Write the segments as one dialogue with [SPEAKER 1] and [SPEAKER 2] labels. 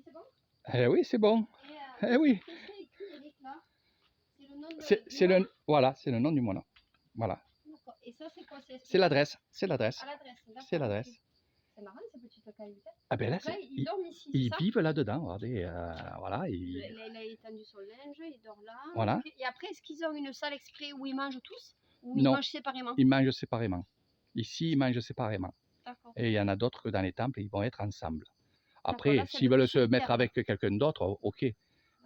[SPEAKER 1] Oui, c'est bon.
[SPEAKER 2] Eh oui, c'est bon.
[SPEAKER 1] Et
[SPEAKER 2] Eh oui.
[SPEAKER 1] qu'est-ce qu'il y a écrit, Eric, là? C'est le nom de
[SPEAKER 2] C'est le, voilà, c'est le nom du moulin. Voilà.
[SPEAKER 1] D'accord. Et ça, c'est quoi?
[SPEAKER 2] C'est l'adresse. C'est l'adresse.
[SPEAKER 1] À l'adresse, d'accord.
[SPEAKER 2] C'est l'adresse.
[SPEAKER 1] Ok. C'est marrant, ces petites cahutes.
[SPEAKER 2] Ah ben là,
[SPEAKER 1] Donc là, ils
[SPEAKER 2] ils,
[SPEAKER 1] dorment ici, c'est
[SPEAKER 2] ils
[SPEAKER 1] ça?
[SPEAKER 2] vivent là-dedans. Regardez, voilà.
[SPEAKER 1] Il a étendu son linge, il dort là.
[SPEAKER 2] Voilà.
[SPEAKER 1] Ok. Et après, est-ce qu'ils ont une salle exprès où ils mangent tous? Ou ils
[SPEAKER 2] Non,
[SPEAKER 1] mangent séparément?
[SPEAKER 2] ils mangent séparément. Ici, ils mangent séparément.
[SPEAKER 1] D'accord.
[SPEAKER 2] Et il y en a d'autres que dans les temples, ils vont être ensemble.
[SPEAKER 1] D'accord,
[SPEAKER 2] Après,
[SPEAKER 1] là, c'est
[SPEAKER 2] s'ils
[SPEAKER 1] le
[SPEAKER 2] veulent se
[SPEAKER 1] petit
[SPEAKER 2] mettre
[SPEAKER 1] terre, là.
[SPEAKER 2] avec quelqu'un d'autre, ok. Et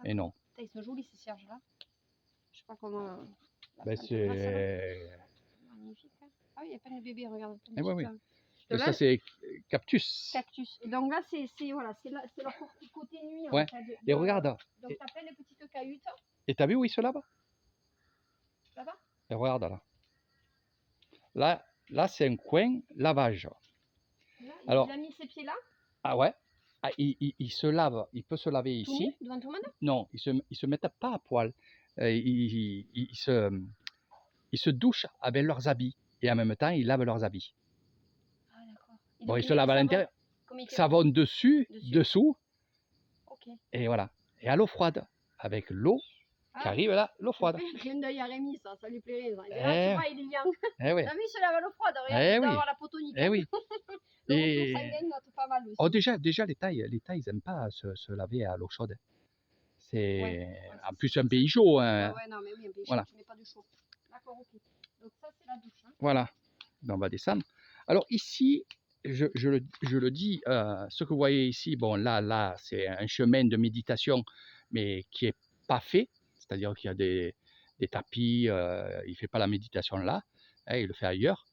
[SPEAKER 1] D'accord.
[SPEAKER 2] non.
[SPEAKER 1] Putain, ils sont jolis, ces cierges-là. Je sais pas comment. La
[SPEAKER 2] Ben,
[SPEAKER 1] plante grasse, là.
[SPEAKER 2] c'est.
[SPEAKER 1] Magnifique. Hein. Ah oui, il y a plein de bébés, regarde.
[SPEAKER 2] Eh oui, oui.
[SPEAKER 1] Donc
[SPEAKER 2] Ça,
[SPEAKER 1] là,
[SPEAKER 2] c'est cactus.
[SPEAKER 1] cactus. Et donc là, c'est voilà, c'est leur côté nuit.
[SPEAKER 2] Ouais.
[SPEAKER 1] En fait,
[SPEAKER 2] Et regarde.
[SPEAKER 1] Donc t'as plein de petites cahutes.
[SPEAKER 2] Et t'as vu où ils se lavent?
[SPEAKER 1] Là-bas?
[SPEAKER 2] Et regarde là. Là, c'est un coin lavage.
[SPEAKER 1] Là,
[SPEAKER 2] Alors,
[SPEAKER 1] il a mis ses pieds là?
[SPEAKER 2] Ah ouais. Ah, il se lave. Il peut se laver
[SPEAKER 1] Tout
[SPEAKER 2] ici.
[SPEAKER 1] nu, devant tout le monde?
[SPEAKER 2] Non, ils se mettent pas à poil. Ils se douchent avec leurs habits. Et en même temps, ils lavent leurs habits.
[SPEAKER 1] Ah d'accord.
[SPEAKER 2] Bon, ils se lavent à l'intérieur. Savon dessus, dessous.
[SPEAKER 1] Ok.
[SPEAKER 2] Et voilà. Et à l'eau froide. Avec l'eau qui arrive là, l'eau froide.
[SPEAKER 1] Clin d'œil à Rémi, ça lui plairait. Il dit,
[SPEAKER 2] Eh.
[SPEAKER 1] ah, tu vois, il est bien.
[SPEAKER 2] Eh oui.
[SPEAKER 1] T'as vu, il se lave à l'eau froide. Regarde,
[SPEAKER 2] Eh
[SPEAKER 1] il doit
[SPEAKER 2] oui.
[SPEAKER 1] avoir la peau tonique.
[SPEAKER 2] Eh oui.
[SPEAKER 1] Le
[SPEAKER 2] Et...
[SPEAKER 1] retour sanguin note pas mal aussi.
[SPEAKER 2] Oh, déjà les Thaïs, ils n'aiment pas se laver à l'eau chaude. C'est en plus un pays chaud. Hein.
[SPEAKER 1] Ouais, non, mais oui, un pays
[SPEAKER 2] voilà.
[SPEAKER 1] chaud, tu mets pas de chaud. D'accord, ok. Donc ça, c'est la douche. Hein.
[SPEAKER 2] Voilà. Donc, on va descendre. Alors ici, je le dis, ce que vous voyez ici, bon là, c'est un chemin de méditation, mais qui est pas fait. C'est-à-dire qu'il y a des tapis, il fait pas la méditation là, hein, il le fait ailleurs.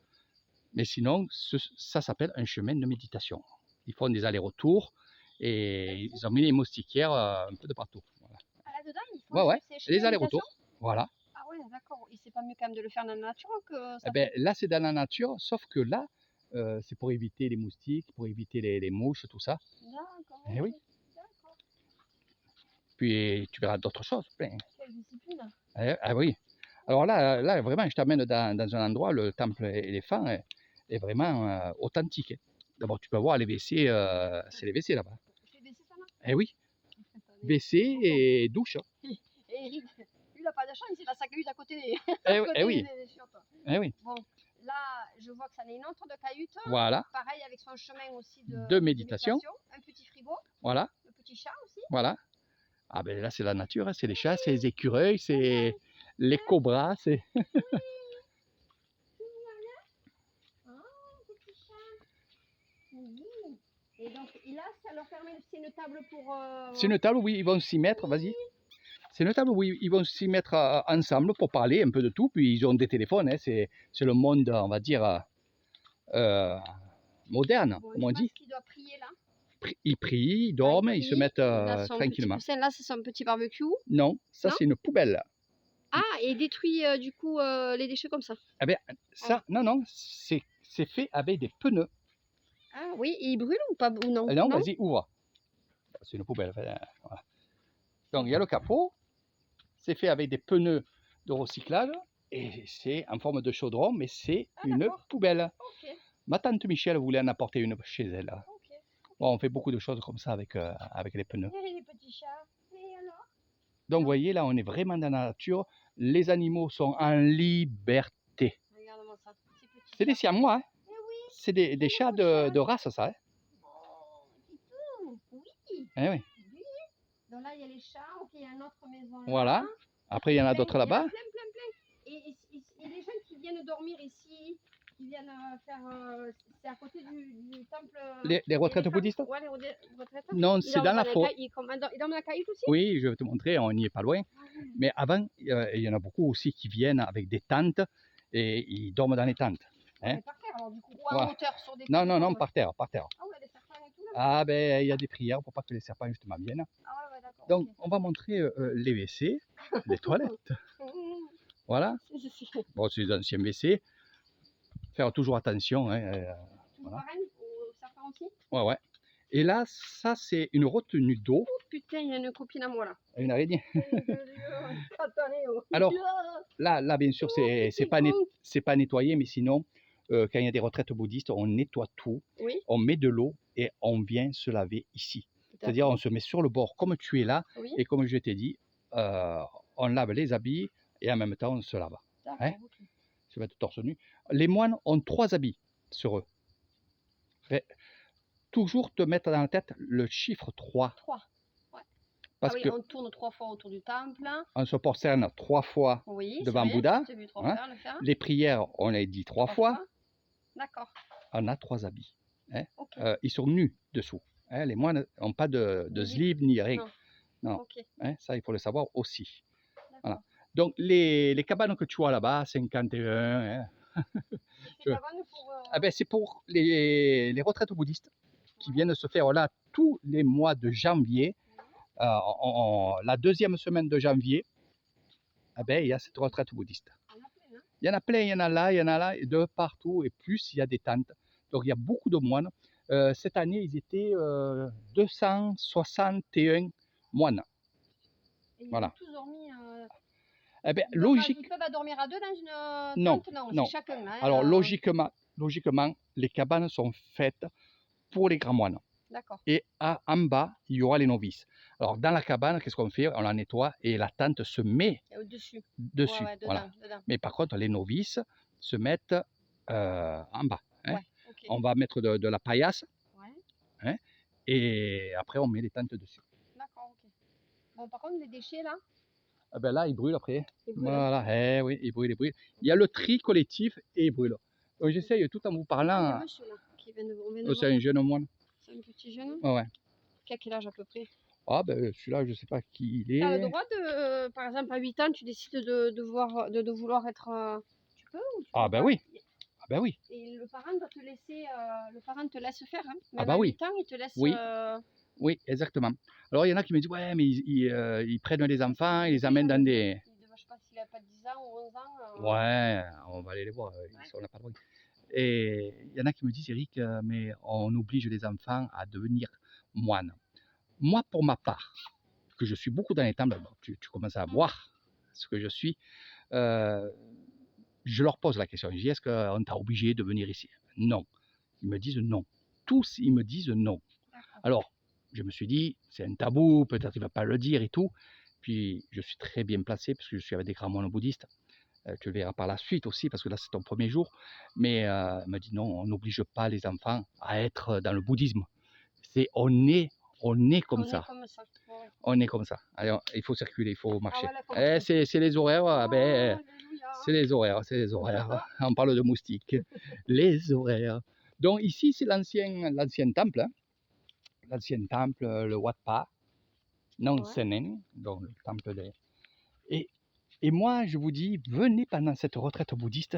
[SPEAKER 2] Mais sinon, ça s'appelle un chemin de méditation. Ils font des allers-retours et ils ont mis les moustiquaires un peu de partout. Voilà.
[SPEAKER 1] Ah, là-dedans, ils font
[SPEAKER 2] les allers-retours. Voilà.
[SPEAKER 1] Ah ouais, d'accord. Et c'est pas mieux quand même de le faire dans la nature que ça
[SPEAKER 2] là, c'est dans la nature, sauf que là, c'est pour éviter les moustiques, pour éviter les mouches, tout ça.
[SPEAKER 1] D'accord.
[SPEAKER 2] Eh oui.
[SPEAKER 1] D'accord.
[SPEAKER 2] Puis tu verras d'autres choses. Plein.
[SPEAKER 1] Quelle discipline.
[SPEAKER 2] Ah oui. Alors là, vraiment, je t'amène dans un endroit, le temple éléphant est vraiment authentique. D'abord, tu peux voir les WC, c'est les WC là-bas.
[SPEAKER 1] C'est WC ça là?
[SPEAKER 2] Eh oui. WC et douche.
[SPEAKER 1] Et Eric, lui, il n'a pas de chance, il a sa cahute à côté des,
[SPEAKER 2] eh oui.
[SPEAKER 1] des chiottes.
[SPEAKER 2] Eh oui.
[SPEAKER 1] Bon, là, je vois que ça en est une autre de cahute.
[SPEAKER 2] Voilà.
[SPEAKER 1] Pareil, avec son chemin aussi
[SPEAKER 2] de méditation.
[SPEAKER 1] Un petit frigo.
[SPEAKER 2] Voilà.
[SPEAKER 1] Le petit chat aussi.
[SPEAKER 2] Voilà. Ah ben là, c'est la nature, hein. C'est les chats, c'est les écureuils, c'est les cobras, c'est...
[SPEAKER 1] Oui. Oh, petit chat. Oui. Et donc, là, ça leur permet, c'est une table pour...
[SPEAKER 2] C'est une table où ils vont s'y mettre, vas-y. C'est une table où ils vont s'y mettre ensemble pour parler un peu de tout, puis ils ont des téléphones, hein. C'est le monde, on va dire, moderne,
[SPEAKER 1] bon,
[SPEAKER 2] comme on dit.
[SPEAKER 1] Qu'il doit prier là.
[SPEAKER 2] Ils prient, ils dorment, ils se mettent tranquillement.
[SPEAKER 1] Là, c'est son petit barbecue.
[SPEAKER 2] Non, ça c'est une poubelle.
[SPEAKER 1] Ah, et il détruit du coup les déchets comme ça.
[SPEAKER 2] Eh bien, ça, non, c'est fait avec des pneus.
[SPEAKER 1] Ah oui, et il brûle ou pas ou non?
[SPEAKER 2] Non, vas-y, ouvre. C'est une poubelle. Voilà. Donc, il y a le capot. C'est fait avec des pneus de recyclage. Et c'est en forme de chaudron, mais c'est une poubelle.
[SPEAKER 1] Okay.
[SPEAKER 2] Ma tante Michel voulait en apporter une chez elle.
[SPEAKER 1] Okay.
[SPEAKER 2] Bon, on fait beaucoup de choses comme ça avec les pneus.
[SPEAKER 1] Et les petits chats. Et alors?
[SPEAKER 2] Donc, vous voyez, là, on est vraiment dans la nature. Les animaux sont en liberté.
[SPEAKER 1] Regarde-moi ça.
[SPEAKER 2] C'est des siamois, hein?
[SPEAKER 1] Oui.
[SPEAKER 2] C'est des chats de race, ça. Hein?
[SPEAKER 1] Oh, dis tout. Oui.
[SPEAKER 2] Eh oui.
[SPEAKER 1] Oui. Donc là, il y a les chats. Ok, il y a une autre maison là.
[SPEAKER 2] Voilà. Après, il y en a d'autres là-bas.
[SPEAKER 1] Plein. Et les gens qui viennent dormir ici, qui viennent faire... c'est à côté du temple...
[SPEAKER 2] Les retraites bouddhistes?
[SPEAKER 1] Ouais, les retraites.
[SPEAKER 2] Non, c'est dans la forêt.
[SPEAKER 1] Ils dorment dans la cahute aussi?
[SPEAKER 2] Oui, je vais te montrer, on n'y est pas loin. Mais avant, il y en a beaucoup aussi qui viennent avec des tentes et ils dorment dans les tentes.
[SPEAKER 1] Hein? Par terre, alors du coup, ou en hauteur sur des...
[SPEAKER 2] Non, par terre.
[SPEAKER 1] Ah ouais, des serpents et tout là?
[SPEAKER 2] Ah ben, il y a des prières pour pas que les serpents justement viennent.
[SPEAKER 1] Ah ouais, d'accord.
[SPEAKER 2] Donc, on va montrer les WC, les toilettes. Voilà. Bon, c'est des anciens WC. Faire toujours attention. Hein,
[SPEAKER 1] voilà. Pareil aux serpents aussi?
[SPEAKER 2] Ouais. Et là, ça, c'est une retenue d'eau.
[SPEAKER 1] Oh putain, il y a une copine à moi là.
[SPEAKER 2] Une araignée. Alors, là, bien sûr, c'est pas nettoyé, mais sinon, quand il y a des retraites bouddhistes, on nettoie tout. Oui. On met de l'eau et on vient se laver ici. C'est-à-dire, on se met sur le bord comme tu es là,
[SPEAKER 1] Oui,
[SPEAKER 2] et comme je t'ai dit, on lave les habits et en même temps on se lave.
[SPEAKER 1] d'accord, ok.
[SPEAKER 2] Se mettre torse nu. Les moines ont 3 habits sur eux. Toujours te mettre dans la tête le chiffre 3,
[SPEAKER 1] 3. Ouais.
[SPEAKER 2] parce
[SPEAKER 1] Ah oui,
[SPEAKER 2] que
[SPEAKER 1] on tourne 3 fois autour du temple.
[SPEAKER 2] on se prosterne 3 fois
[SPEAKER 1] Oui, c'est
[SPEAKER 2] devant
[SPEAKER 1] vrai,
[SPEAKER 2] Bouddha.
[SPEAKER 1] j'ai vu 3
[SPEAKER 2] hein.
[SPEAKER 1] fois le faire.
[SPEAKER 2] Les prières, on les dit 3
[SPEAKER 1] 3
[SPEAKER 2] fois.
[SPEAKER 1] fois. D'accord,
[SPEAKER 2] On a 3 habits. hein.
[SPEAKER 1] ok.
[SPEAKER 2] Ils sont nus dessous. Les moines n'ont pas de
[SPEAKER 1] De zip.
[SPEAKER 2] slip ni rien.
[SPEAKER 1] Non.
[SPEAKER 2] Non.
[SPEAKER 1] Ok,
[SPEAKER 2] Ça, il faut le savoir aussi. Voilà.
[SPEAKER 1] d'accord.
[SPEAKER 2] Donc, les cabanes que tu vois là-bas, 51,
[SPEAKER 1] Et c'est
[SPEAKER 2] Je-
[SPEAKER 1] pas bon pour.
[SPEAKER 2] c'est pour les retraites bouddhistes qui viennent de se faire là tous les mois de janvier. La deuxième semaine de janvier, il y a cette retraite bouddhiste.
[SPEAKER 1] On a plein, hein.
[SPEAKER 2] Il y en a plein, il y en a là, et de partout, et plus il y a des tentes. Donc il y a beaucoup de moines. Cette année, ils étaient 261 moines.
[SPEAKER 1] Et ils
[SPEAKER 2] Voilà.
[SPEAKER 1] ont tous dormi.
[SPEAKER 2] Logique.
[SPEAKER 1] Ils peuvent dormir à deux dans une
[SPEAKER 2] Non,
[SPEAKER 1] tente? Non,
[SPEAKER 2] non.
[SPEAKER 1] c'est chacun. Hein,
[SPEAKER 2] Alors logiquement, les cabanes sont faites pour les grands moines.
[SPEAKER 1] D'accord.
[SPEAKER 2] Et en bas, il y aura les novices. Alors dans la cabane, qu'est-ce qu'on fait? On la nettoie et la tente se met
[SPEAKER 1] Et au-dessus.
[SPEAKER 2] dessus.
[SPEAKER 1] Ouais, dedans,
[SPEAKER 2] Voilà.
[SPEAKER 1] dedans.
[SPEAKER 2] Mais par contre, les novices se mettent en bas.
[SPEAKER 1] Ouais, ok.
[SPEAKER 2] On va mettre de la paillasse
[SPEAKER 1] Ouais,
[SPEAKER 2] et après on met les tentes dessus.
[SPEAKER 1] d'accord, ok. Bon, par contre, les déchets là,
[SPEAKER 2] Là, ils brûlent après.
[SPEAKER 1] ils brûlent.
[SPEAKER 2] Voilà, oui, ils brûlent. Il y a le tri collectif et ils brûlent. Donc j'essaye tout en vous
[SPEAKER 1] Ah, il y a
[SPEAKER 2] parlant.
[SPEAKER 1] monsieur là, qui vient de, on vient de
[SPEAKER 2] C'est
[SPEAKER 1] voir.
[SPEAKER 2] un jeune moine.
[SPEAKER 1] C'est un petit jeune.
[SPEAKER 2] Ouais.
[SPEAKER 1] Qui a quel âge à peu près?
[SPEAKER 2] Celui-là, je ne sais pas qui il
[SPEAKER 1] Tu as le
[SPEAKER 2] est.
[SPEAKER 1] droit de, par exemple, à 8 ans, tu décides de vouloir être. Tu peux ou tu
[SPEAKER 2] Ah
[SPEAKER 1] peux
[SPEAKER 2] ben
[SPEAKER 1] pas?
[SPEAKER 2] oui. Ah ben oui.
[SPEAKER 1] Et le parent doit te laisser. Le parent te laisse faire. Hein.
[SPEAKER 2] Ah
[SPEAKER 1] Même
[SPEAKER 2] bah
[SPEAKER 1] à
[SPEAKER 2] oui.
[SPEAKER 1] 8 ans, il te laisse.
[SPEAKER 2] Oui. Oui, exactement. Alors il y en a qui me disent ouais, mais ils prennent les enfants, ils les amènent dans des.
[SPEAKER 1] Je sais pas s'il a pas 10 ans ou 11 ans.
[SPEAKER 2] Ouais, on va aller les voir. On n'a pas le droit. Et il y en a qui me disent Eric, mais on oblige les enfants à devenir moines. Moi, pour ma part, que je suis beaucoup dans les temples, tu commences à voir ce que je suis. Je leur pose la question. Je dis est-ce qu'on t'a obligé de venir ici? Non. Ils me disent non. Tous, ils me disent non. Alors, je me suis dit, c'est un tabou, peut-être il ne va pas le dire et tout. Puis, je suis très bien placé parce que je suis avec des grands moines bouddhistes. Tu le verras par la suite aussi, parce que là, c'est ton premier jour. Mais il m'a dit non, on n'oblige pas les enfants à être dans le bouddhisme. On est comme ça.
[SPEAKER 1] Comme ça. Ouais.
[SPEAKER 2] On est comme ça. Allez, il faut circuler, il faut marcher.
[SPEAKER 1] Voilà,
[SPEAKER 2] C'est les horaires.
[SPEAKER 1] Alléluia.
[SPEAKER 2] C'est les horaires, c'est les horaires. On parle de moustiques. Les horaires. Donc ici, c'est l'ancien temple. Hein. L'ancien temple, le Wat Pa, non Senen, donc le temple des... Et moi, je vous dis, venez pendant cette retraite bouddhiste.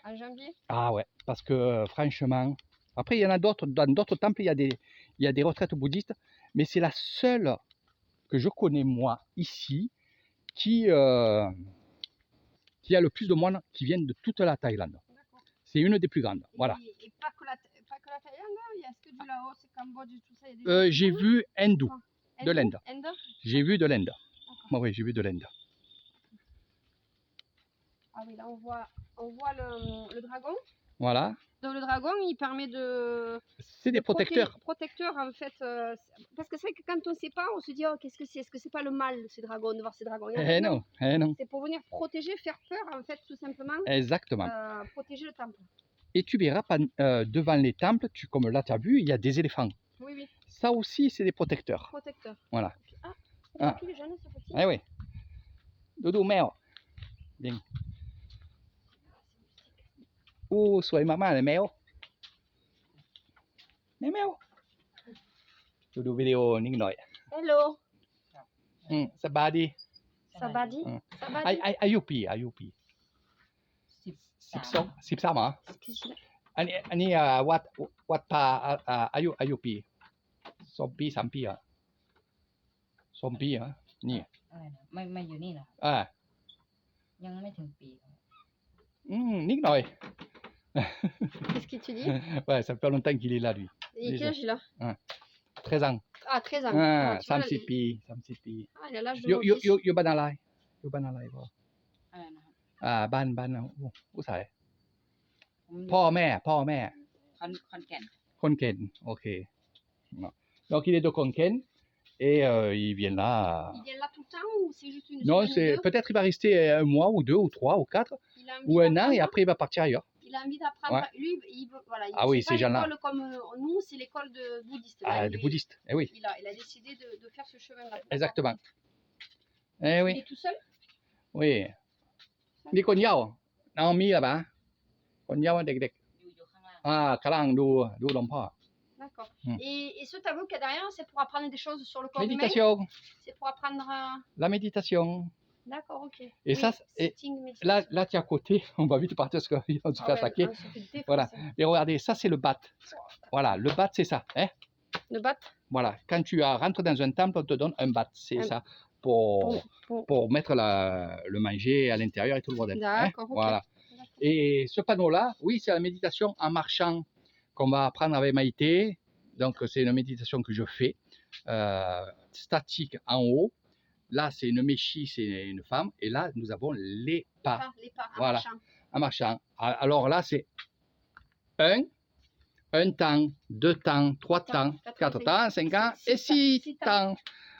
[SPEAKER 1] En janvier?
[SPEAKER 2] Ah ouais, parce que franchement, après il y en a d'autres, dans d'autres temples, il y a des retraites bouddhistes, mais c'est la seule que je connais moi ici qui a le plus de moines qui viennent de toute la Thaïlande. C'est une des plus grandes. Voilà.
[SPEAKER 1] Et pas que la Thaïlande, il y a ce que du Laos, Cambodge, tout ça.
[SPEAKER 2] J'ai vu hindou, de l'Inde. J'ai vu de l'Inde. Oui, j'ai vu de l'Inde.
[SPEAKER 1] Ah oui, là on voit le dragon.
[SPEAKER 2] Voilà.
[SPEAKER 1] Donc le dragon, il permet de...
[SPEAKER 2] C'est des protecteurs.
[SPEAKER 1] Protecteurs en fait. Parce que c'est vrai que quand on ne sait pas, on se dit oh, qu'est-ce que c'est? Est-ce que c'est pas le mal ces dragons, de voir ces dragons?
[SPEAKER 2] Non.
[SPEAKER 1] C'est pour venir protéger, faire peur en fait, tout simplement.
[SPEAKER 2] Exactement.
[SPEAKER 1] Protéger le temple.
[SPEAKER 2] Et tu verras devant les temples, comme là tu as vu, il y a des éléphants.
[SPEAKER 1] Oui, oui.
[SPEAKER 2] Ça aussi, c'est des protecteurs.
[SPEAKER 1] Protecteurs.
[SPEAKER 2] Voilà.
[SPEAKER 1] Ah, tous les jeunes, ce petit.
[SPEAKER 2] Ah oui. Doudou, mèo. Bien.สวยมากๆเลยแมวแมวดูวิดีโอนิดหน่อย
[SPEAKER 1] Hello.
[SPEAKER 2] สบายดี
[SPEAKER 1] Sabadi.
[SPEAKER 2] อายุปี12เหรออันนี้วัดพาอายุปี2 ปี3 ปีเหรอ2 ปีเหรอนี่
[SPEAKER 3] อะไรนะไม่อยู่นี่เหรอ ยังไม่ถึงปีครับ
[SPEAKER 2] นิดหน่อย
[SPEAKER 1] Qu'est-ce que tu dis?
[SPEAKER 2] Ouais, ça fait longtemps qu'il est là, lui.
[SPEAKER 1] Et quel âge il a?
[SPEAKER 2] 13 ans.
[SPEAKER 1] Ah, 13 ans.
[SPEAKER 2] 30 ปี
[SPEAKER 1] Ah, il a l'âge de
[SPEAKER 2] อยู่
[SPEAKER 1] mon fils.
[SPEAKER 2] อยู่บ้านอะไรอยู่บ้านอะไรพ่อ
[SPEAKER 3] อะไรนะครับ
[SPEAKER 2] บ้านผู้ชาย
[SPEAKER 3] ผม
[SPEAKER 2] พ่อแม่
[SPEAKER 3] คอนแก่น
[SPEAKER 2] คนเก่งโอเคเนาะdonc il est de Konken Et il vient là.
[SPEAKER 1] Il vient là tout le temps ou c'est juste une
[SPEAKER 2] Non,
[SPEAKER 1] semaine ou deux?
[SPEAKER 2] peut-être il va rester un mois ou 2 ou 3 ou 4
[SPEAKER 1] Il a envie
[SPEAKER 2] ou un an et
[SPEAKER 1] d'apprendre?
[SPEAKER 2] après il va partir ailleurs.
[SPEAKER 1] Il a envie d'apprendre.
[SPEAKER 2] Ouais.
[SPEAKER 1] Lui, il veut, voilà,
[SPEAKER 2] Ah oui,
[SPEAKER 1] c'est
[SPEAKER 2] ces
[SPEAKER 1] pas
[SPEAKER 2] gens-là.
[SPEAKER 1] l'école comme nous, c'est l'école de bouddhiste. Là.
[SPEAKER 2] Ah, des bouddhistes, eh oui.
[SPEAKER 1] Il a décidé de faire ce chemin-là.
[SPEAKER 2] Exactement. Eh
[SPEAKER 1] Il
[SPEAKER 2] oui,
[SPEAKER 1] est tout seul?
[SPEAKER 2] oui. มีคนเหย้าน้องมีหรือเปล่าคนเหย้าเด็ก
[SPEAKER 3] อยู่ข้างล่าง
[SPEAKER 2] ๆข้างล่างดูหลวงพ่อ
[SPEAKER 1] D'accord.
[SPEAKER 2] Hmm.
[SPEAKER 1] Et ce tableau qu'il y a derrière, c'est pour apprendre des choses sur le corps humain?
[SPEAKER 2] Méditation,
[SPEAKER 1] C'est pour apprendre à...
[SPEAKER 2] la méditation.
[SPEAKER 1] D'accord, ok.
[SPEAKER 2] Et ça,
[SPEAKER 1] sitting, méditation.
[SPEAKER 2] Là, tu es à côté, on va vite partir parce qu'on se fait attaquer.
[SPEAKER 1] On se fait défoncer.
[SPEAKER 2] Voilà. Et regardez, ça c'est le bat. Voilà, le bat c'est ça. Hein?
[SPEAKER 1] Le bat?
[SPEAKER 2] Voilà, quand tu rentres dans un temple, on te donne un bat. C'est ça, pour mettre le manger à l'intérieur et tout le bordel.
[SPEAKER 1] D'accord,
[SPEAKER 2] hein?
[SPEAKER 1] ok.
[SPEAKER 2] Voilà. Et ce panneau-là, oui, c'est la méditation en marchant qu'on va apprendre avec Maïté. Donc, c'est une méditation que je fais, statique en haut. Là, c'est une méchie, c'est une femme. Et là, nous avons les pas.
[SPEAKER 1] Les pas, en
[SPEAKER 2] Voilà,
[SPEAKER 1] marchant.
[SPEAKER 2] en marchant. Alors là, c'est un temps, 2 temps, 3 temps, 4 temps, 5 temps et 6 temps.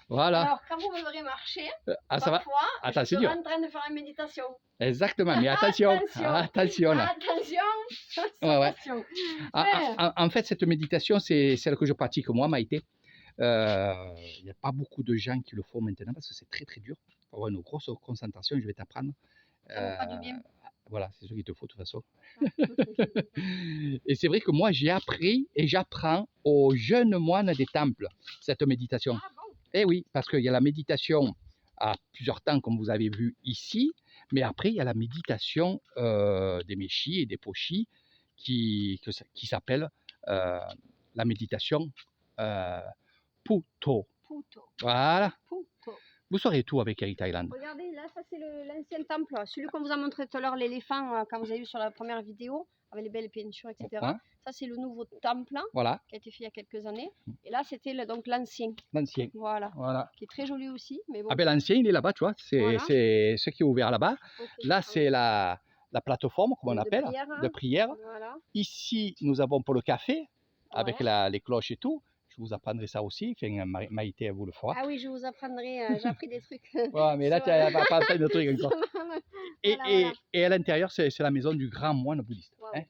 [SPEAKER 2] Voilà.
[SPEAKER 1] Alors, quand vous devrez marcher,
[SPEAKER 2] Ça va.
[SPEAKER 1] parfois,
[SPEAKER 2] Attends,
[SPEAKER 1] je
[SPEAKER 2] c'est
[SPEAKER 1] serai
[SPEAKER 2] dur.
[SPEAKER 1] en train de faire une méditation.
[SPEAKER 2] Exactement, mais attention, attention là.
[SPEAKER 1] Attention,
[SPEAKER 2] Ouais, ouais.
[SPEAKER 1] attention.
[SPEAKER 2] En fait, cette méditation, c'est celle que je pratique moi, Maïté. Il n'y a pas beaucoup de gens qui le font maintenant parce que c'est très très dur. Il faut avoir une grosse concentration, je vais t'apprendre.
[SPEAKER 1] Ça vaut pas du bien.
[SPEAKER 2] Voilà, c'est ce qu'il te faut de toute façon. Et c'est vrai que moi, j'ai appris et j'apprends aux jeunes moines des temples cette méditation.
[SPEAKER 1] Ah bon?
[SPEAKER 2] Eh oui, parce qu'il y a la méditation à plusieurs temps, comme vous avez vu ici, mais après, il y a la méditation des Méchis et des Pochis qui s'appelle la méditation Puto.
[SPEAKER 1] Puto.
[SPEAKER 2] Voilà.
[SPEAKER 1] Puto.
[SPEAKER 2] Vous saurez tout avec Air Thailand.
[SPEAKER 1] Regardez, là, ça c'est l'ancien temple. Celui qu'on vous a montré tout à l'heure, l'éléphant, quand vous avez vu sur la première vidéo, avec les belles peintures, etc.
[SPEAKER 2] Ouais.
[SPEAKER 1] Ça, c'est le nouveau temple
[SPEAKER 2] Voilà.
[SPEAKER 1] qui a été fait il y a quelques années. Et là, c'était donc l'ancien.
[SPEAKER 2] L'ancien.
[SPEAKER 1] Voilà.
[SPEAKER 2] Voilà.
[SPEAKER 1] Qui est très joli aussi. Mais bon.
[SPEAKER 2] Ah ben l'ancien, il est là-bas, tu vois. C'est
[SPEAKER 1] Voilà.
[SPEAKER 2] ce qui est ouvert là-bas.
[SPEAKER 1] Okay.
[SPEAKER 2] Là, c'est la plateforme, comme on appelle, de prière.
[SPEAKER 1] Voilà.
[SPEAKER 2] Ici, nous avons pour le café, avec les cloches et tout. Je vous apprendrai ça aussi. Enfin, Maïté, vous le fera.
[SPEAKER 1] Ah oui, je vous apprendrai. J'ai appris des trucs.
[SPEAKER 2] Ouais, mais là, tu n'as pas plein de trucs encore. Et à l'intérieur, c'est la maison du grand moine bouddhiste.
[SPEAKER 1] Wow,
[SPEAKER 2] Hein.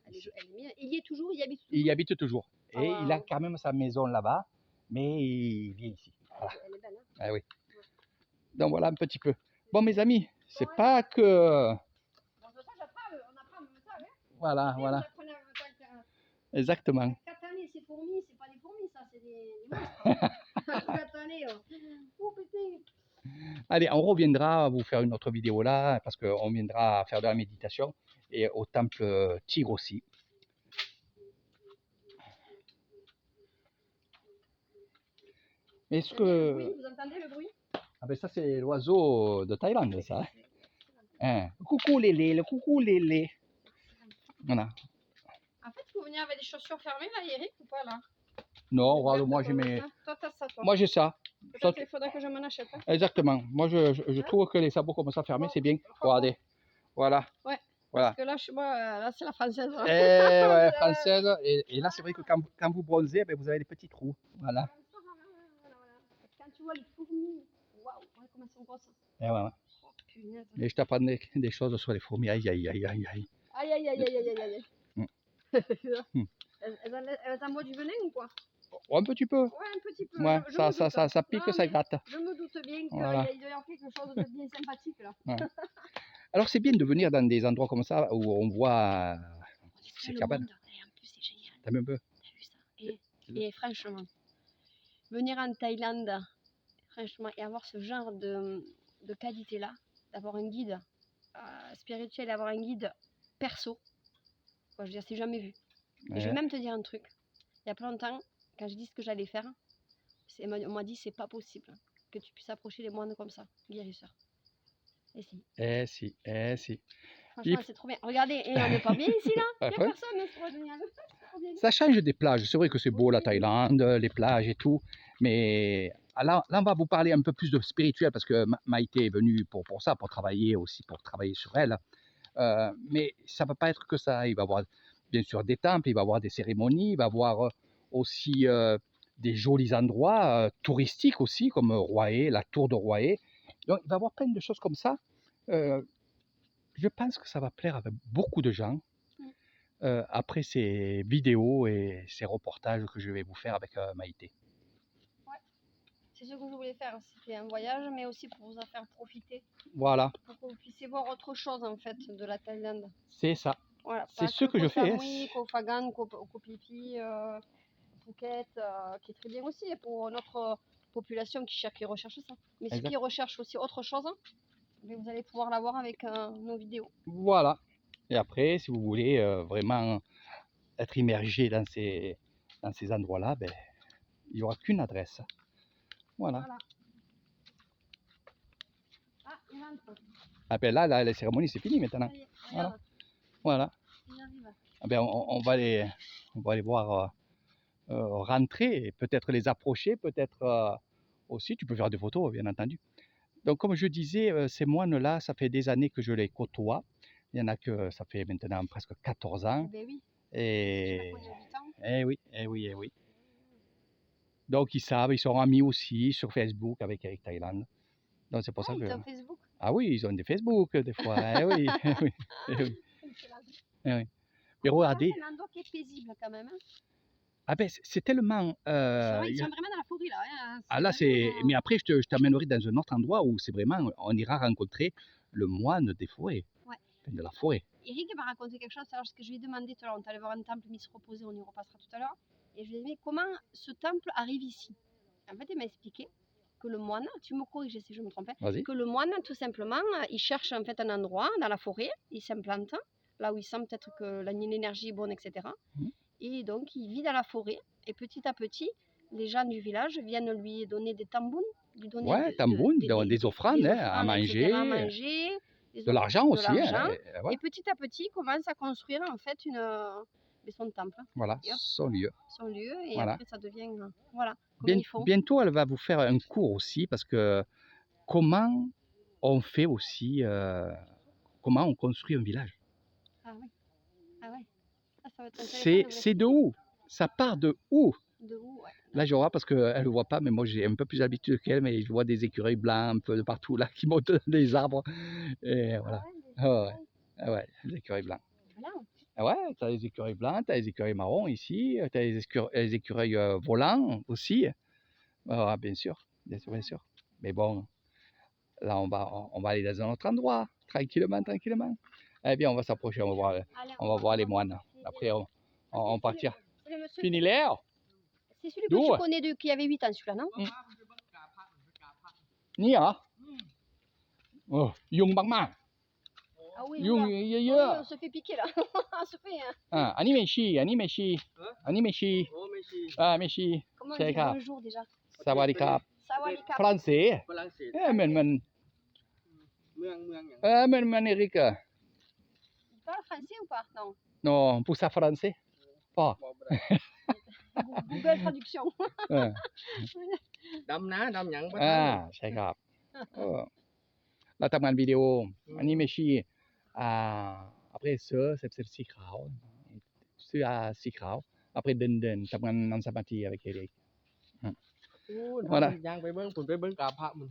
[SPEAKER 1] il y est toujours, il y habite toujours.
[SPEAKER 2] Il y habite toujours. Et
[SPEAKER 1] Oh, wow.
[SPEAKER 2] il a quand même sa maison là-bas, mais il vient ici. Voilà.
[SPEAKER 1] Elle est belle, hein?
[SPEAKER 2] Ah oui. Donc voilà un petit peu. Bon, mes amis, c'est
[SPEAKER 1] Ouais.
[SPEAKER 2] pas que.
[SPEAKER 1] Bon, ça, on apprend même ça, hein?
[SPEAKER 2] Voilà,
[SPEAKER 1] Et
[SPEAKER 2] voilà.
[SPEAKER 1] vous apprenez à faire
[SPEAKER 2] Exactement.
[SPEAKER 1] Katane, ces fourmis, c'est pas des fourmis, ça, c'est des monstres. Katane, oh putain.
[SPEAKER 2] Allez, on reviendra vous faire une autre vidéo là, parce qu'on viendra faire de la méditation et au temple Tigre aussi. Est-ce que.
[SPEAKER 1] Oui, vous entendez le bruit?
[SPEAKER 2] Ah ben ça c'est l'oiseau de Thaïlande, ça. Hein. Coucou Lélé, le coucou Lélé. Voilà.
[SPEAKER 1] En fait, vous venez avec des chaussures fermées là, Eric, ou pas là?
[SPEAKER 2] Non, regarde, moi j'ai mes.
[SPEAKER 1] Toi, t'as ça, toi.
[SPEAKER 2] Moi j'ai ça.
[SPEAKER 1] Peut-être qu'il faudrait que je m'en achète. Hein.
[SPEAKER 2] Exactement. Moi je trouve que les sabots comme ça fermés, c'est bien. Regardez. Voilà.
[SPEAKER 1] Ouais.
[SPEAKER 2] Voilà.
[SPEAKER 1] Parce que là, là c'est la française. Là.
[SPEAKER 2] Eh ouais, française. Et là, c'est vrai que quand vous bronzez, ben, vous avez des petits trous. Voilà.
[SPEAKER 1] Quand tu vois les fourmis, waouh, comment elles sont grosses.
[SPEAKER 2] Et, ouais, ouais.
[SPEAKER 1] Oh, punaise.
[SPEAKER 2] Et je t'apprends des choses sur les fourmis. Aïe, aïe, aïe, aïe, aïe.
[SPEAKER 1] Aïe, aïe, aïe, aïe, aïe, aïe.
[SPEAKER 2] Mm.
[SPEAKER 1] Elles envoient du venin ou quoi?
[SPEAKER 2] Un petit peu.
[SPEAKER 1] Ouais, un petit peu.
[SPEAKER 2] Ouais,
[SPEAKER 1] je me doute.
[SPEAKER 2] ça pique,
[SPEAKER 1] Non,
[SPEAKER 2] ça
[SPEAKER 1] mais
[SPEAKER 2] gratte.
[SPEAKER 1] Je me doute bien qu'il
[SPEAKER 2] Voilà.
[SPEAKER 1] doit y avoir quelque chose de bien sympathique là.
[SPEAKER 2] Ouais. Alors, c'est bien de venir dans des endroits comme ça où on voit ces cabanes.
[SPEAKER 1] Et en plus, c'est génial.
[SPEAKER 2] T'as vu un peu?
[SPEAKER 1] T'as vu ça? Et franchement, venir en Thaïlande, franchement, et avoir ce genre de qualité-là, d'avoir un guide spirituel, d'avoir un guide perso, quoi, je veux dire, c'est jamais vu. Et je vais même te dire un truc. Il y a pas longtemps, quand j'ai dit ce que j'allais faire, on m'a dit c'est pas possible que tu puisses approcher les moines comme ça, guérisseurs. Et si.
[SPEAKER 2] Eh si.
[SPEAKER 1] Franchement, c'est trop bien. Regardez, on n'est pas bien ici là. Il n'y a
[SPEAKER 2] Ouais.
[SPEAKER 1] personne, c'est trop génial. C'est trop bien.
[SPEAKER 2] Ça change des plages. C'est vrai que c'est beau la Thaïlande, les plages et tout. Mais là, on va vous parler un peu plus de spirituel parce que Maïté est venue pour ça, pour travailler aussi, pour travailler sur elle. Mais ça ne va pas être que ça. Il va y avoir bien sûr des temples, il va y avoir des cérémonies, il va y avoir aussi des jolis endroits touristiques aussi, comme Royer, la tour de Royer. Donc, il va y avoir plein de choses comme ça. Je pense que ça va plaire à beaucoup de gens. Après ces vidéos et ces reportages que je vais vous faire avec Maïté.
[SPEAKER 1] C'est ce que je voulais faire, c'était un voyage, mais aussi pour vous en faire profiter.
[SPEAKER 2] Voilà.
[SPEAKER 1] Pour que vous puissiez voir autre chose en fait de la Thaïlande.
[SPEAKER 2] C'est ça.
[SPEAKER 1] Voilà,
[SPEAKER 2] c'est ce que je fais.
[SPEAKER 1] Oui, Koh Phangan, Koh Pipi, Phuket, qui est très bien aussi pour notre population qui recherche ça. Mais ceux qui recherchent aussi autre chose, vous allez pouvoir l'avoir avec nos vidéos.
[SPEAKER 2] Voilà. Et après, si vous voulez vraiment être immergé dans ces endroits-là, ben, il n'y aura qu'une adresse. Voilà.
[SPEAKER 1] Ah, il rentre.
[SPEAKER 2] Ah ben là, la cérémonie, c'est fini maintenant. Voilà. Voilà. Ah ben, on va aller voir rentrer, peut-être les approcher, peut-être aussi, tu peux faire des photos, bien entendu. Donc, comme je disais, ces moines-là, ça fait des années que je les côtoie. Il y en a que ça fait maintenant presque 14 ans.
[SPEAKER 1] Ben oui.
[SPEAKER 2] Et oui, et oui, et oui. Donc, ils savent, ils sont amis aussi sur Facebook avec Eric Thaïlande. Donc, c'est pour ça que...
[SPEAKER 1] Ils ont Facebook?
[SPEAKER 2] Ah oui, ils ont des Facebook des fois. Eh oui, eh oui, eh oui. Eh oui. Mais regardez.
[SPEAKER 1] C'est un endroit qui est paisible quand même. Hein.
[SPEAKER 2] Ah ben, c'est tellement...
[SPEAKER 1] ils sont vraiment dans la forêt là. Hein.
[SPEAKER 2] Ah là, c'est... Mais après, je t'emmènerai dans un autre endroit où c'est vraiment... On ira rencontrer le moine des forêts. Ouais. De la forêt.
[SPEAKER 1] Eric m'a raconté quelque chose, alors ce que je lui ai demandé tout à l'heure, on est allé voir un temple, mais il se reposait, on y repassera tout à l'heure. Et je lui ai dit, mais comment ce temple arrive ici? En fait, il m'a expliqué que le moine, tu me corriges si je me trompe, que le moine, tout simplement, il cherche en fait un endroit dans la forêt, il s'implante, là où il sent peut-être que l'énergie est bonne, etc. Et donc, il vit dans la forêt, et petit à petit, les gens du village viennent lui donner des tambouns, lui donner
[SPEAKER 2] des offrandes, à manger, de l'argent aussi.
[SPEAKER 1] Et petit à petit, il commence à construire en fait son temple.
[SPEAKER 2] Voilà, son lieu.
[SPEAKER 1] Son lieu, et après ça devient... Voilà,
[SPEAKER 2] bientôt, elle va vous faire un cours aussi, parce que comment on fait aussi, comment on construit un village.
[SPEAKER 1] Ah oui, ah ouais. Ça va être
[SPEAKER 2] c'est de où? Ça part de où?
[SPEAKER 1] De où, ouais.
[SPEAKER 2] Là, je vois parce qu'elle ne le voit pas, mais moi j'ai un peu plus d'habitude qu'elle, mais je vois des écureuils blancs un peu de partout là qui montent dans des arbres. Et voilà. Ah ouais, des écureuils blancs. Ah ouais, tu as les écureuils blancs, tu as les écureuils marrons ici, tu as les écureuils volants aussi. Ah, bien sûr, bien sûr, bien sûr. Mais bon, là on va aller dans un autre endroit, tranquillement, tranquillement. Eh bien, on va s'approcher, on va voir les moines. Après, on partira. Fini l'air?
[SPEAKER 1] C'est celui que tu connais qui avait 8 ans, celui-là, non?
[SPEAKER 2] Nia. Oh, Yung Bang Ma.
[SPEAKER 1] Ah oui,
[SPEAKER 2] Yung,
[SPEAKER 1] on se fait piquer là. On se fait.
[SPEAKER 2] Animeshi. Animeshi. Ah, Meshi.
[SPEAKER 1] Comment on dit bonjour déjà?
[SPEAKER 2] Sawadikap.
[SPEAKER 1] Sawadikap.
[SPEAKER 2] Français. Men Eric.
[SPEAKER 1] Il parle français ou pas? Non.
[SPEAKER 2] Non, pour ça français. Pas.
[SPEAKER 1] Google Traduction.
[SPEAKER 2] Ah, ใช่ครับ เราทำงานวิดีโออันนี้ไม่ชี้après c'estสีขาวเสื้อสีขาว après เดินทำงานนั่งสมาธิavec Eric voilà
[SPEAKER 4] ย่างไปเบิ่งผุนไปเบิ่งกาพระมึง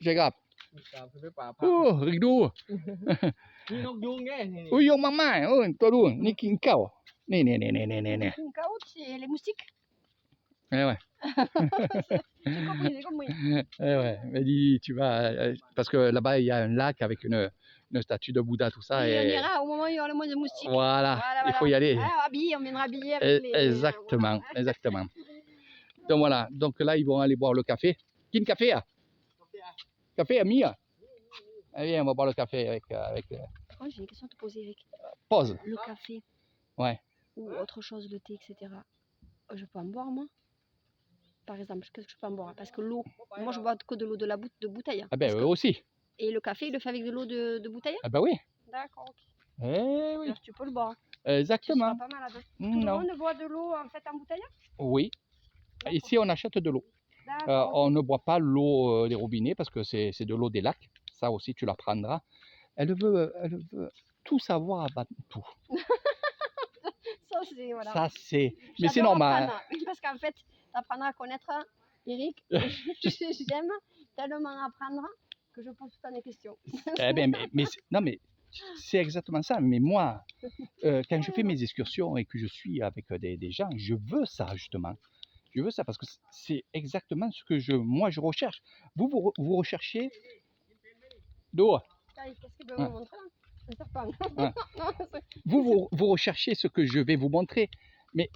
[SPEAKER 2] ใช่ครับ
[SPEAKER 4] กาไปป่าพระ
[SPEAKER 2] โอ้ริกดู
[SPEAKER 4] นี่นกยุงไงนี่
[SPEAKER 2] อุ้ยยงมากๆโอ้ตัวดูนี่กินข้าวนี่
[SPEAKER 1] Cao, c'est les moustiques.
[SPEAKER 2] Eh ouais.
[SPEAKER 1] J'ai compris.
[SPEAKER 2] Eh ouais, mais dis, tu vas, parce que là-bas il y a un lac avec une statue de Bouddha, tout ça.
[SPEAKER 1] Et on ira au moment où il y aura le moins de moustiques.
[SPEAKER 2] Voilà, il faut y aller.
[SPEAKER 1] On viendra habiller avec les...
[SPEAKER 2] Exactement, exactement. Donc voilà, donc là ils vont aller boire le café. Kin café à? Café à Mia? Eh bien, on va boire le café avec...
[SPEAKER 1] Oh, j'ai une question à te poser, Eric.
[SPEAKER 2] Pause.
[SPEAKER 1] Le café.
[SPEAKER 2] Ouais.
[SPEAKER 1] Ou autre chose, le thé, etc. Je peux en boire, moi? Par exemple, qu'est-ce que je peux en boire? Parce que l'eau, moi je bois que de l'eau de bouteille.
[SPEAKER 2] Ah ben eux aussi.
[SPEAKER 1] Et le café, il le fait avec de l'eau de bouteille?
[SPEAKER 2] Ah ben oui.
[SPEAKER 1] D'accord, ok.
[SPEAKER 2] Eh oui.
[SPEAKER 1] Alors, tu peux le boire.
[SPEAKER 2] Exactement.
[SPEAKER 1] Tu seras pas malade. Tout le monde boit de l'eau en fait en bouteille?
[SPEAKER 2] Oui. Ici on achète de l'eau. On ne boit pas l'eau des robinets parce que c'est de l'eau des lacs. Ça aussi tu la prendras. Elle veut tout savoir avant tout.
[SPEAKER 1] Ça c'est... Voilà.
[SPEAKER 2] Ça c'est... Mais c'est normal.
[SPEAKER 1] Parce qu'en fait, t'apprendras à connaître Eric. J'aime tellement apprendre que je pose tout le temps des questions.
[SPEAKER 2] Eh ben, non, mais c'est exactement ça. Mais moi, quand je fais mes excursions et que je suis avec des gens, je veux ça, justement. Je veux ça parce que c'est exactement ce que moi, je recherche. Vous recherchez d'eau.
[SPEAKER 1] Qu'est-ce qu'il peut me montrer là? Un serpent.
[SPEAKER 2] Ouais.
[SPEAKER 1] Non,
[SPEAKER 2] Vous recherchez ce que je vais vous montrer. Mais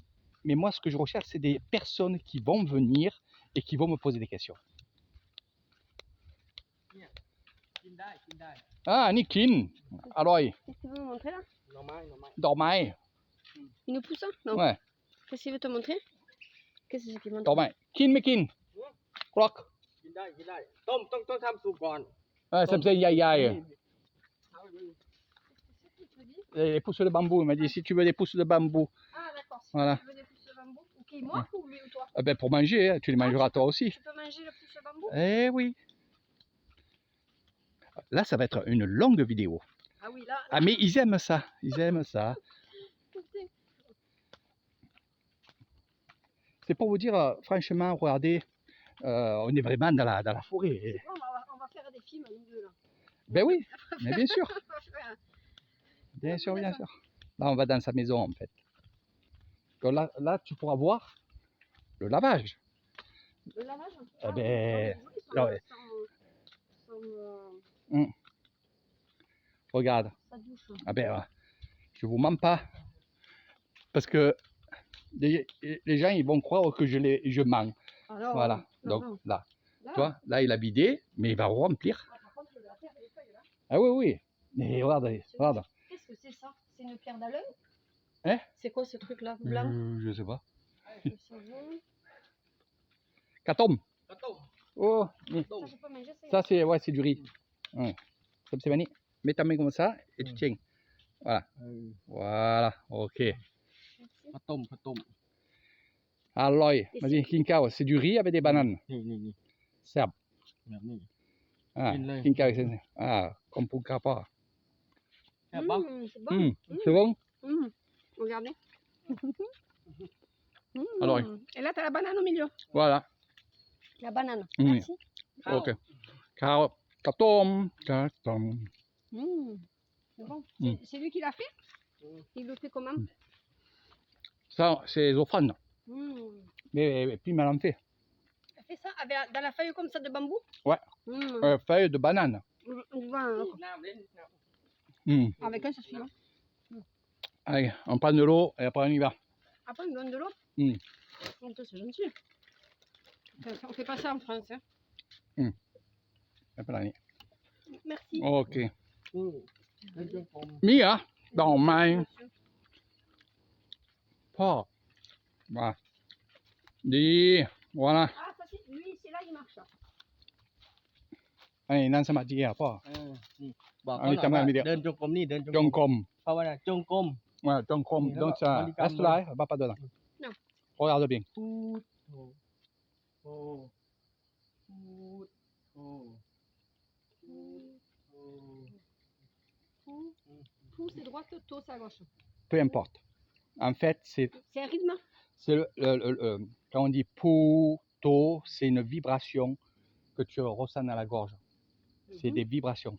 [SPEAKER 2] moi, ce que je recherche, c'est des personnes qui vont venir et qui vont me poser des questions.
[SPEAKER 4] กินได้กินได้
[SPEAKER 2] Ah, นี่กิน อร่อย
[SPEAKER 1] qu'est-ce qu'il veut me montrer là?
[SPEAKER 4] หน่อไม้หน่อไม้
[SPEAKER 2] ดอกไม้
[SPEAKER 1] Une pousse? Non.
[SPEAKER 2] Ouais,
[SPEAKER 1] Qu'est-ce qu'il veut te montrer? Qu'est-ce que c'est qu'il
[SPEAKER 2] ดอก
[SPEAKER 1] montre?
[SPEAKER 2] ไม้ กินไม่กินกรอก
[SPEAKER 4] กินได้กินได้ต้มต้องทำสุกก่อน
[SPEAKER 2] c'estใหญ่
[SPEAKER 4] นี่
[SPEAKER 1] Qu'est-ce que tu veux dire?
[SPEAKER 2] Les pousses de bambou, il m'a dit si tu veux des pousses de bambou,
[SPEAKER 1] Ah d'accord, si
[SPEAKER 2] Voilà.
[SPEAKER 1] tu veux des pousses de bambou. Ok, moi ou lui ou toi?
[SPEAKER 2] eh ben pour manger, hein, tu les mangeras toi aussi.
[SPEAKER 1] Tu peux manger le pouce de bambou?
[SPEAKER 2] Eh oui. Là, ça va être une longue vidéo.
[SPEAKER 1] Ah oui, là.
[SPEAKER 2] Ah, mais ils aiment ça. Ils aiment ça. C'est pour vous dire, franchement, regardez, on est vraiment dans la forêt.
[SPEAKER 1] On va faire des films nous deux là.
[SPEAKER 2] Ben oui, mais bien sûr.
[SPEAKER 1] On va faire-
[SPEAKER 2] Bien sûr, bien sûr. Là, on va dans sa maison, en fait. Donc là, tu pourras voir le lavage.
[SPEAKER 1] Le lavage?
[SPEAKER 2] Eh ben,
[SPEAKER 1] non,
[SPEAKER 2] ouais.
[SPEAKER 1] sans,
[SPEAKER 2] Regarde.
[SPEAKER 1] sa douche.
[SPEAKER 2] Ah ben, je vous mens pas. Parce que les gens, ils vont croire que je mens.
[SPEAKER 1] Alors,
[SPEAKER 2] Voilà.
[SPEAKER 1] non,
[SPEAKER 2] Donc
[SPEAKER 1] non.
[SPEAKER 2] là,
[SPEAKER 1] Là,
[SPEAKER 2] tu vois, là, il a bidé, mais il va remplir.
[SPEAKER 1] par contre, il va faire des feuilles là.
[SPEAKER 2] Ah oui, oui. Mais regarde, regarde.
[SPEAKER 1] Qu'est-ce que c'est ça? C'est une pierre d'Alain?
[SPEAKER 2] Hein?
[SPEAKER 1] C'est quoi ce truc là, blanc?
[SPEAKER 2] Je sais pas.
[SPEAKER 1] Le savon.
[SPEAKER 2] Katom.
[SPEAKER 4] ข้าวต้ม
[SPEAKER 2] Oh, mais
[SPEAKER 4] ต้ม
[SPEAKER 1] Ça, je peux manger ça?
[SPEAKER 2] ça, c'est du riz. Ouais. Comme c'est vanille. Mets ta main comme ça et tu tiens. Voilà.
[SPEAKER 4] เออ
[SPEAKER 2] Voilà. Ok.
[SPEAKER 1] Merci.
[SPEAKER 4] ข้าวต้มข้าวต้ม
[SPEAKER 2] Alloy.
[SPEAKER 1] Et
[SPEAKER 2] Vas-y, Kinkao. C'est du riz avec des bananes.
[SPEAKER 4] นี่
[SPEAKER 2] Serbe.
[SPEAKER 4] แบบนี้
[SPEAKER 2] Ah,
[SPEAKER 4] Kinley.
[SPEAKER 2] Kinkao. Ah, comme pour Kapa.
[SPEAKER 4] แซ่บบ่
[SPEAKER 1] C'est bon.
[SPEAKER 2] C'est bon?
[SPEAKER 1] Regardez.
[SPEAKER 2] Alors.
[SPEAKER 1] Et là, tu as la banane au milieu.
[SPEAKER 2] Voilà.
[SPEAKER 1] La banane.
[SPEAKER 2] Mm.
[SPEAKER 1] Merci.
[SPEAKER 4] ข้าว
[SPEAKER 2] Ok. Katom. Katom.
[SPEAKER 1] C'est bon.
[SPEAKER 2] Mm.
[SPEAKER 1] C'est lui qui l'a fait?
[SPEAKER 4] Mm.
[SPEAKER 1] Il le fait comment?
[SPEAKER 2] Ça, c'est les offrandes. Mais puis, il en fait.
[SPEAKER 1] Il a fait ça avec, dans la feuille comme ça de bambou?
[SPEAKER 2] Ouais. Feuille de banane.
[SPEAKER 1] Voilà.
[SPEAKER 4] น้ำเล่นน้
[SPEAKER 1] Avec un, ça suffit. Hein.
[SPEAKER 2] Allez, on prend de l'eau et après on y va.
[SPEAKER 1] Après, on me donne de l'eau.
[SPEAKER 2] Mm.
[SPEAKER 1] Oh, ça, c'est gentil. On fait pas ça en France. Hein.
[SPEAKER 2] Après, on y va.
[SPEAKER 1] Merci.
[SPEAKER 2] Ok.
[SPEAKER 4] ำเล่นจนกลม
[SPEAKER 2] Mia, dans main. Pas. Voilà. Dis, voilà.
[SPEAKER 1] Ah, ça c'est lui, c'est là, il marche.
[SPEAKER 2] Allez, dans sa matière, pas.
[SPEAKER 4] นี่บอก
[SPEAKER 2] อันนี้
[SPEAKER 4] เขาหน่อย
[SPEAKER 2] จำได้
[SPEAKER 4] ว่า
[SPEAKER 2] ไม่ได้
[SPEAKER 4] เดินจงกรมนี่เดินจงกรม
[SPEAKER 2] Jongkom.
[SPEAKER 4] ภาวนาจงกรม
[SPEAKER 2] Ouais, Jongkom.
[SPEAKER 4] Oui,
[SPEAKER 2] Donc
[SPEAKER 4] là-bas,
[SPEAKER 2] ça,
[SPEAKER 4] on dit
[SPEAKER 2] reste
[SPEAKER 4] comme
[SPEAKER 2] là, va pas dedans.
[SPEAKER 1] Non.
[SPEAKER 2] Regarde bien.
[SPEAKER 4] พูดโธโธพูดโธพูดโธ
[SPEAKER 1] Tout, c'est droite, tout, c'est à gauche.
[SPEAKER 2] Peu importe. En fait, c'est
[SPEAKER 1] C'est un rythme?
[SPEAKER 2] quand on dit pou, to, c'est une vibration que tu ressens dans la gorge. C'est des vibrations.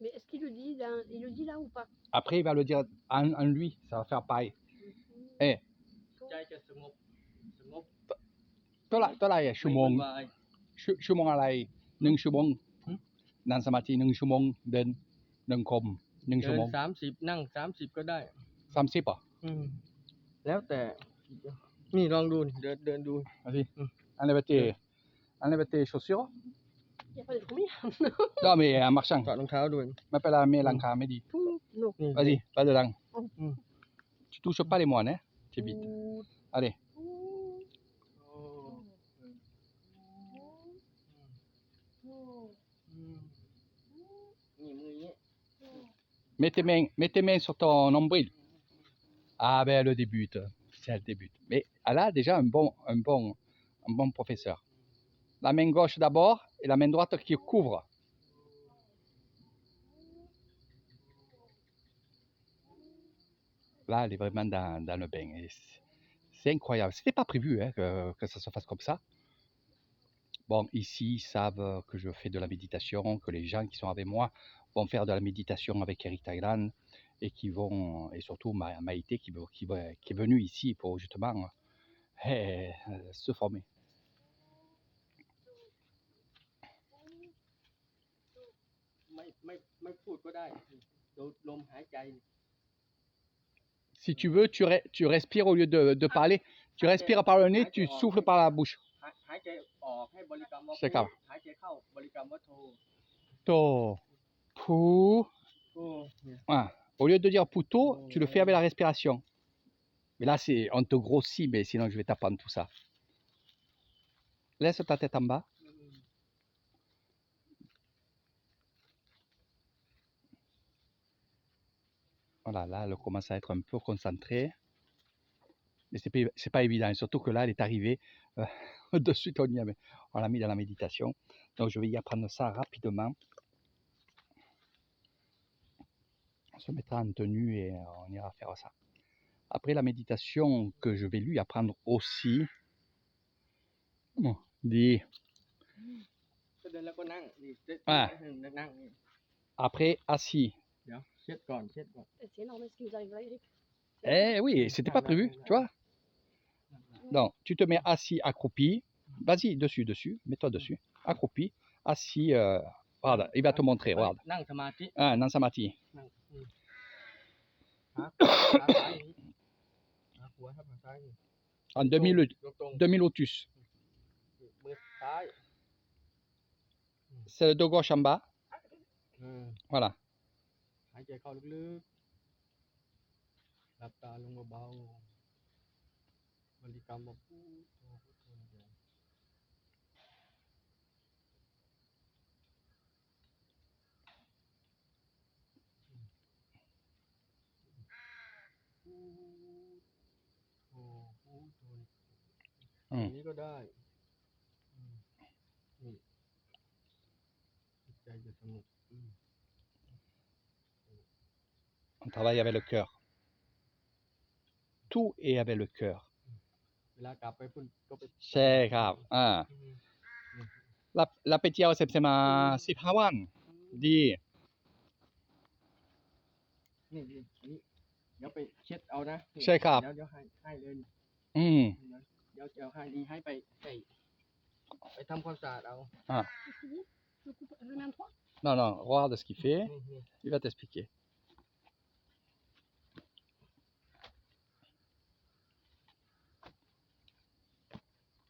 [SPEAKER 1] Mais est-ce qu'il le dit, il le dit là ou pas?
[SPEAKER 2] Après, il va le dire en lui, ça va faire pareil.
[SPEAKER 4] ใจจะสงบสงบ
[SPEAKER 2] ตัวไรชั่วโมง
[SPEAKER 4] ไม่วุ่นวาย
[SPEAKER 2] ชั่วโมงอะไร1 ชั่วโมงนั่งสมาธิ1 ชั่วโมงเดิน1 คม1 ชั่ว
[SPEAKER 4] เดิ
[SPEAKER 2] โม
[SPEAKER 4] น
[SPEAKER 2] ง
[SPEAKER 4] 30 นั่ง 30 ก็ได้
[SPEAKER 2] 30 ป่ะ
[SPEAKER 4] แล้วแต่ นี่ลองดูนี่เดินดู
[SPEAKER 2] Vas-y.
[SPEAKER 4] Mm.
[SPEAKER 2] Enlève tes chaussures.
[SPEAKER 1] Il n'y a pas de combien?
[SPEAKER 2] Non, mais en marchant.
[SPEAKER 4] ถอดรองเท้าด้วย
[SPEAKER 2] M'appelle à mes lanka, me dit.
[SPEAKER 1] Non.
[SPEAKER 4] นี่
[SPEAKER 2] Vas-y, pas dedans.
[SPEAKER 4] Mm.
[SPEAKER 2] Tu touches pas les moines, hein. Tu bites. Allez.
[SPEAKER 4] โอ้นี่มืออย่างนี้
[SPEAKER 2] Mets tes mains sur ton nombril. Ah ben elle débute. C'est elle débute. Mais elle a déjà un bon professeur. La main gauche d'abord et la main droite qui couvre. Là, elle est vraiment dans le bain. Et C'est incroyable. C'était pas prévu hein, que ça se fasse comme ça. Bon, ici, ils savent que je fais de la méditation, que les gens qui sont avec moi vont faire de la méditation avec Eric Thailand et qui vont, et surtout Maïté qui est venue ici pour justement se former.
[SPEAKER 4] ไม่พูดก็ได้โดนลมหายใจ
[SPEAKER 2] Si tu veux, tu respires au lieu de parler. Tu respires par le nez, tu souffles par la bouche.
[SPEAKER 4] หายใจออกให้บริกรรมว่า
[SPEAKER 2] C'est grave.
[SPEAKER 4] หายใจเข้าบริกรรมว่าโท
[SPEAKER 2] To, pou.
[SPEAKER 4] โอ้เนี่ย
[SPEAKER 2] Ah, au lieu de dire puto, tu le fais avec la respiration. Mais là, on te grossit, mais sinon je vais t'apprendre tout ça. Laisse ta tête en bas. Voilà, là, elle commence à être un peu concentrée. Mais c'est pas évident. Et surtout que là, elle est arrivée. De suite, on l'a mis dans la méditation. Donc, je vais y apprendre ça rapidement. On se mettra en tenue et on ira faire ça. Après la méditation que je vais lui apprendre aussi, dit.
[SPEAKER 4] ก็เดินแล้วก็นั่งนี่เดิน
[SPEAKER 2] อ่า
[SPEAKER 4] นั่งนี่
[SPEAKER 2] Après, assis.
[SPEAKER 4] เดี๋ยวเช็ดก่อนเช็ดก่อน
[SPEAKER 1] C'est énorme ce qui nous arrive là, Eric.
[SPEAKER 2] Eh oui, c'était pas prévu, tu vois. Donc, tu te mets assis, accroupi. Vas-y, dessus. Mets-toi dessus. Accroupi, assis. Regarde, il va te montrer, regarde.
[SPEAKER 4] นั่งสมาธิ
[SPEAKER 2] Ah, Nansamati.
[SPEAKER 4] นั่งหาซ้ายอย่างนี้หาหัวครับหาซ้ายนี่
[SPEAKER 2] En
[SPEAKER 4] ยกตรง
[SPEAKER 2] demi-lotus.
[SPEAKER 4] มือซ้าย
[SPEAKER 2] C'est le dos gauche en bas.
[SPEAKER 4] อืม
[SPEAKER 2] Voilà.
[SPEAKER 4] หายใจเข้าลึกๆหลับตาลงเบาๆบริกรรมว่าพุทโธพุทโธเดียวพุทโธพุทโธอย่างนี้ก็ได้นี่จิตใจจะสงบ
[SPEAKER 2] On travaille avec le cœur. Tout est avec le cœur.
[SPEAKER 4] เวลากลับไปพุ่นก็ไป
[SPEAKER 2] C'est grave. Ah. La pétia sepsema siphawan. Dit.
[SPEAKER 4] นี่อันนี้เดี๋ยวไปเช็ดเอานะนี่
[SPEAKER 2] ใช่ครับ
[SPEAKER 4] เดี๋ยวให้เลย เดี๋ยวให้ดีให้ไปทำความสะอาดเอา
[SPEAKER 1] Je coupe, je mets en 3.
[SPEAKER 2] Non, regarde ce qu'il fait.
[SPEAKER 4] นี่
[SPEAKER 2] Il va t'expliquer.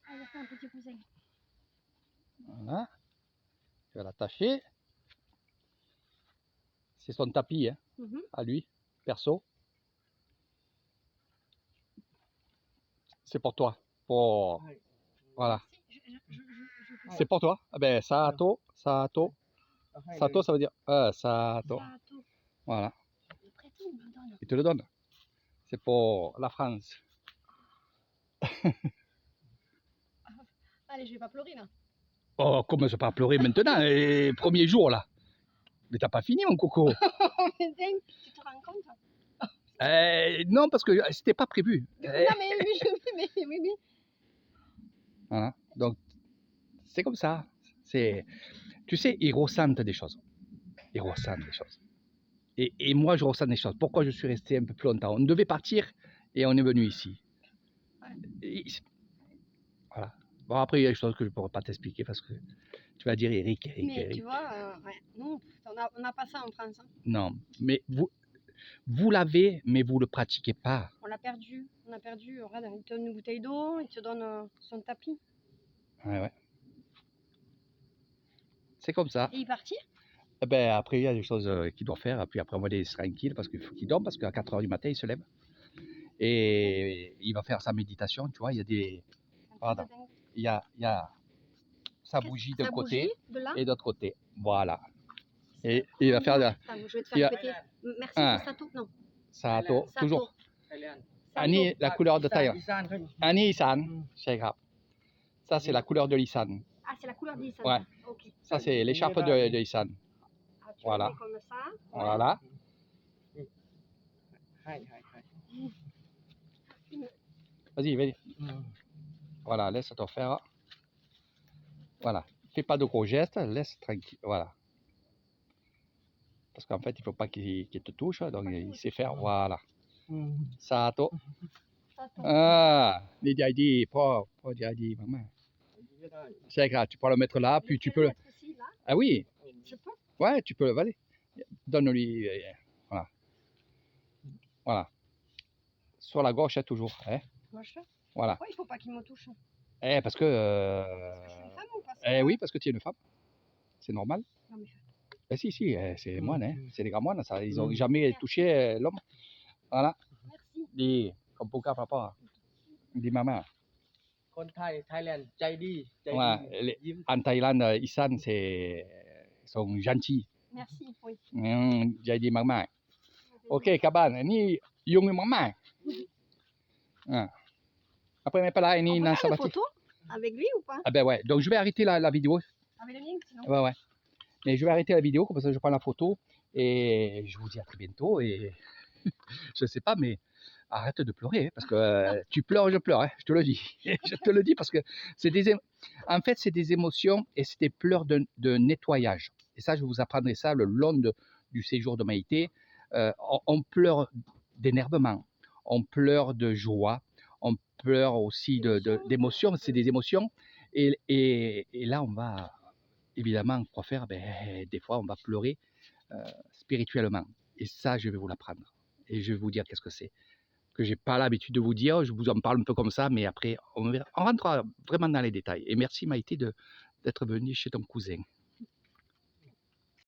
[SPEAKER 1] Ah, il a fait un petit coussin.
[SPEAKER 2] Voilà. Tu vas l'attacher. C'est son tapis, hein,
[SPEAKER 1] Mhm.
[SPEAKER 2] à lui, perso. C'est pour toi. Pour...
[SPEAKER 4] ให้
[SPEAKER 2] Voilà.
[SPEAKER 1] Je fais
[SPEAKER 2] C'est pour toi. Ah ben, Sato.
[SPEAKER 4] เอาให้เลย
[SPEAKER 2] Sato, ça veut dire Sato.
[SPEAKER 1] ça, tout.
[SPEAKER 2] Voilà.
[SPEAKER 1] Le prêter, il me le donne.
[SPEAKER 2] Il te le donne. C'est pour la France.
[SPEAKER 1] Allez, je vais pas pleurer là.
[SPEAKER 2] Oh, commence pas à pleurer maintenant, les premiers jours là. Mais t'as pas fini, mon coco.
[SPEAKER 1] Mais dingue, tu te rends compte?
[SPEAKER 2] Non, parce que c'était pas prévu.
[SPEAKER 1] Non, mais oui, oui.
[SPEAKER 2] Voilà. Donc, c'est comme ça. Tu sais, ils ressentent des choses. Et moi, je ressens des choses. Pourquoi je suis resté un peu plus longtemps? On devait partir et on est venu ici. Voilà. Bon, après, il y a des choses que je ne pourrais pas t'expliquer parce que tu vas dire Eric.
[SPEAKER 1] Mais tu vois, ouais, nous, on n'a pas ça en France. Hein.
[SPEAKER 2] Non, mais vous l'avez, mais vous ne le pratiquez pas.
[SPEAKER 1] On l'a perdu. Regarde, il te donne une bouteille d'eau, il te donne son tapis.
[SPEAKER 2] Ouais. C'est comme ça.
[SPEAKER 1] Et il est parti?
[SPEAKER 2] Eh ben, après, il y a des choses qu'il doit faire. Puis après, on va les laisser tranquille parce qu'il faut qu'il dorme parce qu'à 4 h du matin, il se lève. Et il va faire sa méditation. Tu vois, il y a des. Pardon. Il y a sa bougie d'un côté
[SPEAKER 1] de là.
[SPEAKER 2] et de l'autre côté. Voilà. Et il va faire
[SPEAKER 1] Attends, je vais te faire répéter. Merci,
[SPEAKER 2] Ah.
[SPEAKER 1] c'est Sato. Non.
[SPEAKER 2] Sato, toujours.
[SPEAKER 4] ไทยแลนด์
[SPEAKER 2] Ani, la couleur de Thaïlande.
[SPEAKER 4] อีสานเขาอยู่
[SPEAKER 2] Ani Isan, c'est grave. Ça, c'est la couleur de l'Isan.
[SPEAKER 1] Ah, c'est la couleur d'Issan.
[SPEAKER 2] Ouais.
[SPEAKER 1] Ok.
[SPEAKER 2] Ça, c'est l'écharpe de Isan.
[SPEAKER 1] Ah, tu
[SPEAKER 2] Voilà.
[SPEAKER 1] le mets comme ça.
[SPEAKER 2] Voilà.
[SPEAKER 4] ให้
[SPEAKER 2] Vas-y, vas-y. Voilà, laisse-toi faire. Voilà. Fais pas de gros gestes, laisse tranquille. Voilà. Parce qu'en fait, il ne faut pas qu'il te touche, donc il sait faire. Voilà. Sato. Ah, les Jadi, pas Jadi, maman. C'est grave, tu peux le mettre là, puis tu peux. Ah oui.
[SPEAKER 1] Je peux?
[SPEAKER 2] Ouais, tu peux. Allez. Donne-lui. Voilà. Voilà. Sur la gauche, toujours. Hein.
[SPEAKER 1] Gauche.
[SPEAKER 2] Voilà.
[SPEAKER 1] Pourquoi il faut pas qu'il me touche?
[SPEAKER 2] Parce que.
[SPEAKER 1] Parce que je suis une femme ou parce que...
[SPEAKER 2] Oui, parce que tu es une femme. C'est normal.
[SPEAKER 1] Non, mais...
[SPEAKER 2] Si, c'est les moines, hein. C'est les grands moines, ça. Ils n'ont jamais touché l'homme. Voilà.
[SPEAKER 1] Merci.
[SPEAKER 2] Dis, comme pour papa. Dis maman.
[SPEAKER 4] คนไทย Thailand ใจดี
[SPEAKER 2] Ouais,
[SPEAKER 4] ยิ้ม
[SPEAKER 2] en Thaïlande, Isan, sont gentils.
[SPEAKER 1] Merci, oui.
[SPEAKER 2] J'ai dit maman. Ok, Kaban, ni yung maman. Ah. Après, mais pas là, ni
[SPEAKER 1] On peut
[SPEAKER 2] dans
[SPEAKER 1] faire
[SPEAKER 2] sa
[SPEAKER 1] une photo avec lui ou pas?
[SPEAKER 2] Ah ben ouais, donc je vais arrêter la vidéo.
[SPEAKER 1] Avec le lien, sinon.
[SPEAKER 2] Ouais. Mais je vais arrêter la vidéo, comme ça je prends la photo. Et je vous dis à très bientôt. Et je sais pas, mais arrête de pleurer, hein, parce que tu pleures, je pleure, hein, je te le dis. Je te le dis parce que en fait, c'est des émotions et c'est des pleurs de nettoyage. Et ça, je vous apprendrai ça le long du séjour de Maïté. On pleure d'énervement, on pleure de joie, on pleure aussi d'émotions, c'est des émotions. Et là, on va évidemment quoi faire? Des fois, on va pleurer spirituellement. Et ça, je vais vous l'apprendre. Et je vais vous dire qu'est-ce que c'est. Que j'ai pas l'habitude de vous dire, je vous en parle un peu comme ça, mais après, on rentrera vraiment dans les détails. Et merci Maïté d'être venue chez ton cousin.